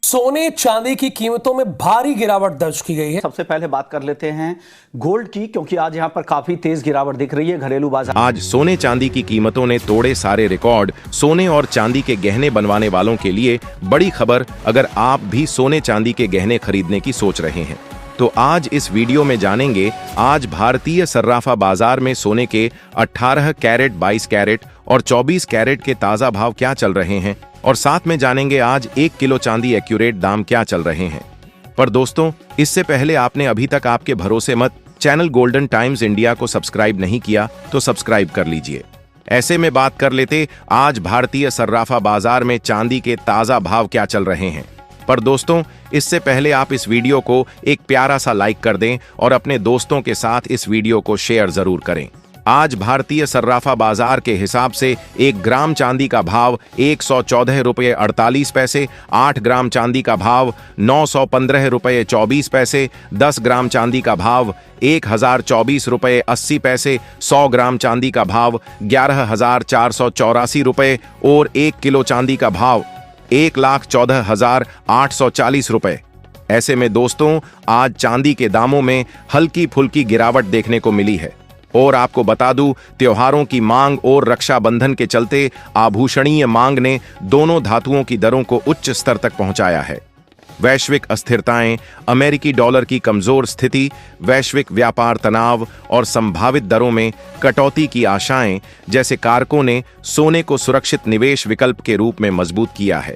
सोने चांदी की कीमतों में भारी गिरावट दर्ज की गई है। सबसे पहले बात कर लेते हैं गोल्ड की, क्योंकि आज यहां पर काफी तेज गिरावट दिख रही है घरेलू बाजार। आज सोने चांदी की कीमतों ने तोड़े सारे रिकॉर्ड। सोने और चांदी के गहने बनवाने वालों के लिए बड़ी खबर। अगर आप भी सोने चांदी के गहने खरीदने की सोच रहे हैं तो आज इस वीडियो में जानेंगे आज भारतीय सर्राफा बाजार में सोने के 18 कैरेट, 22 कैरेट और 24 कैरेट के ताजा भाव क्या चल रहे हैं, और साथ में जानेंगे आज 1 किलो चांदी एक्यूरेट दाम क्या चल रहे हैं। पर दोस्तों, इससे पहले आपने अभी तक आपके भरोसेमंद चैनल गोल्डन टाइम्स इंडिया को सब्सक्राइब नहीं किया तो सब्सक्राइब कर लीजिए। ऐसे में बात कर लेते आज भारतीय सर्राफा बाजार में चांदी के ताजा भाव क्या चल रहे हैं। पर दोस्तों, इससे पहले आप इस वीडियो को एक प्यारा सा लाइक कर दें और अपने दोस्तों के साथ इस वीडियो को शेयर जरूर करें। आज भारतीय सर्राफा बाजार के हिसाब से 1 ग्राम चांदी का भाव 114 रुपये 48 पैसे, 8 ग्राम चांदी का भाव 915 रुपये 24 पैसे, 10 ग्राम चांदी का भाव 1024 रुपये 80 पैसे, 100 ग्राम चांदी का भाव 11,484 रुपये और 1 किलो चांदी का भाव 1,14,840 रुपये। ऐसे में दोस्तों, आज चांदी के दामों में हल्की फुल्की गिरावट देखने को मिली है। और आपको बता दूं, त्योहारों की मांग और रक्षाबंधन के चलते आभूषणीय मांग ने दोनों धातुओं की दरों को उच्च स्तर तक पहुंचाया है। वैश्विक अस्थिरताएं, अमेरिकी डॉलर की कमजोर स्थिति, वैश्विक व्यापार तनाव और संभावित दरों में कटौती की आशाएं जैसे कारकों ने सोने को सुरक्षित निवेश विकल्प के रूप में मजबूत किया है।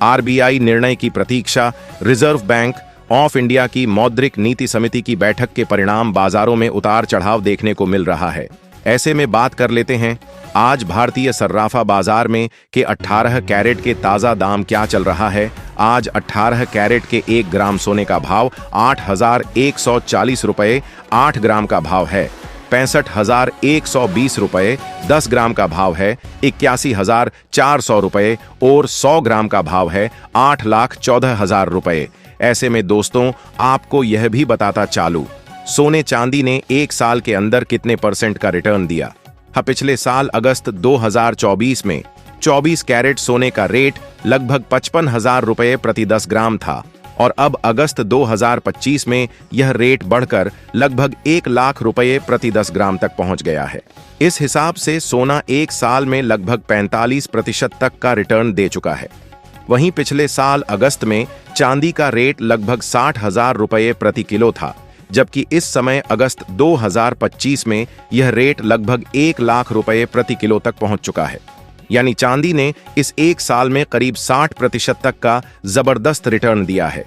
आरबीआई निर्णय की प्रतीक्षा, रिजर्व बैंक ऑफ इंडिया की मौद्रिक नीति समिति की बैठक के परिणाम बाजारों में उतार चढ़ाव देखने को मिल रहा है। ऐसे में बात कर लेते हैं आज भारतीय सर्राफा बाजार में के 18 कैरेट के ताजा दाम क्या चल रहा है। आज 18 कैरेट के 1 ग्राम सोने का भाव 8,140 रुपये 8 ग्राम का भाव है, 65,120 रुपये 10 ग्राम का भाव है, 81,400 रुपये और 100 ग्राम का भाव है 8,14,000 रुपये। ऐसे में दोस्तों, आपको यह भी बताता चालू, सोने चांदी ने 1 साल के अंदर कितने % का रिटर्न दिया। हाँ, पिछले साल अगस्त 2024 में 24 कैरेट सोने का रेट लगभग 55,000 रुपये प्रति 10 ग्राम था और अब अगस्त 2025 में यह रेट बढ़कर लगभग 1 लाख रुपये प्रति 10 ग्राम तक पहुंच गया है। इस हिसाब से सोना 1 साल में लगभग 45% तक का रिटर्न दे चुका है। वहीं पिछले साल अगस्त में चांदी का रेट लगभग 60,000 रुपये प्रति किलो था, जबकि इस समय अगस्त 2025 में यह रेट लगभग 1 लाख रुपये प्रति किलो तक पहुंच चुका है। यानी चांदी ने इस 1 साल में करीब 60% तक का जबरदस्त रिटर्न दिया है।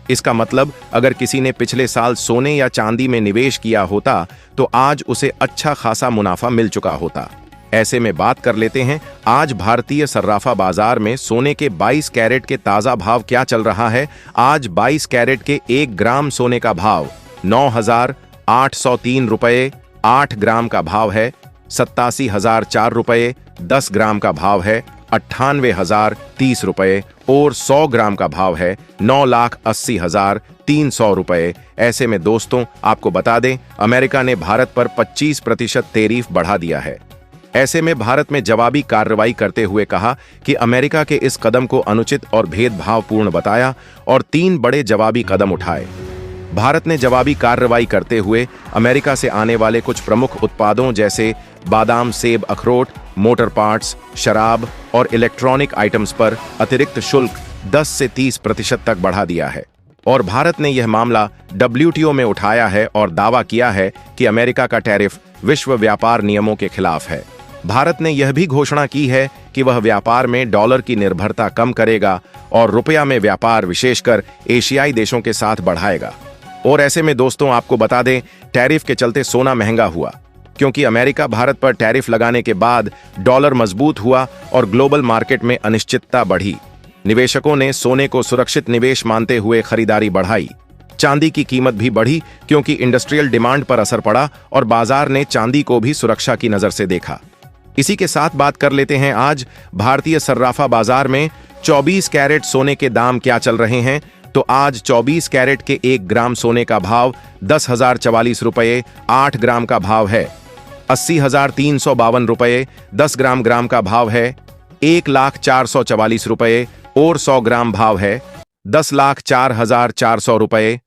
इसका मतलब अगर किसी ने पिछले साल सोने या चांदी में निवेश किया होता तो आज उसे अच्छा खासा मुनाफा मिल चुका होता। ऐसे में बात कर लेते हैं आज भारतीय सर्राफा बाजार में सोने के 22 कैरेट के ताजा भाव क्या चल रहा है। आज 22 कैरेट के 1 ग्राम सोने का भाव 9,803 रुपये 8 ग्राम का भाव है, 87,004 रुपये 10 ग्राम का भाव है, 98,030 रुपये और 100 ग्राम का भाव है 9,80,300 रुपये। ऐसे में दोस्तों, आपको बता दें, अमेरिका ने भारत पर 25% टैरिफ बढ़ा दिया है। ऐसे में भारत में जवाबी कार्रवाई करते हुए कहा कि अमेरिका के इस कदम को अनुचित और भेदभावपूर्ण बताया और 3 बड़े जवाबी कदम उठाए। भारत ने जवाबी कार्रवाई करते हुए अमेरिका से आने वाले कुछ प्रमुख उत्पादों जैसे बादाम, सेब, अखरोट, मोटर पार्ट्स, शराब और इलेक्ट्रॉनिक आइटम्स पर अतिरिक्त शुल्क 10 से 30% तक बढ़ा दिया है। और भारत ने यह मामला WTO में उठाया है और दावा किया है कि अमेरिका का टैरिफ विश्व व्यापार नियमों के खिलाफ है। भारत ने यह भी घोषणा की है कि वह व्यापार में डॉलर की निर्भरता कम करेगा और रुपया में व्यापार विशेषकर एशियाई देशों के साथ बढ़ाएगा। और ऐसे में दोस्तों, आपको बता दें, टैरिफ के चलते सोना महंगा हुआ, क्योंकि अमेरिका भारत पर टैरिफ लगाने के बाद डॉलर मजबूत हुआ और ग्लोबल मार्केट में अनिश्चितता बढ़ी। निवेशकों ने सोने को सुरक्षित निवेश मानते हुए खरीदारी बढ़ाई। चांदी की कीमत भी बढ़ी क्योंकि इंडस्ट्रियल डिमांड पर असर पड़ा और बाजार ने चांदी को भी सुरक्षा की नजर से देखा। इसी के साथ बात कर लेते हैं आज भारतीय सर्राफा बाजार में 24 कैरेट सोने के दाम क्या चल रहे हैं। तो आज 24 कैरेट के 1 ग्राम सोने का भाव 10,044 रुपये 8 ग्राम का भाव है, 80,352 रुपये 10 ग्राम का भाव है, 1,04,44 रुपये और 100 ग्राम भाव है 10,04,400 रुपये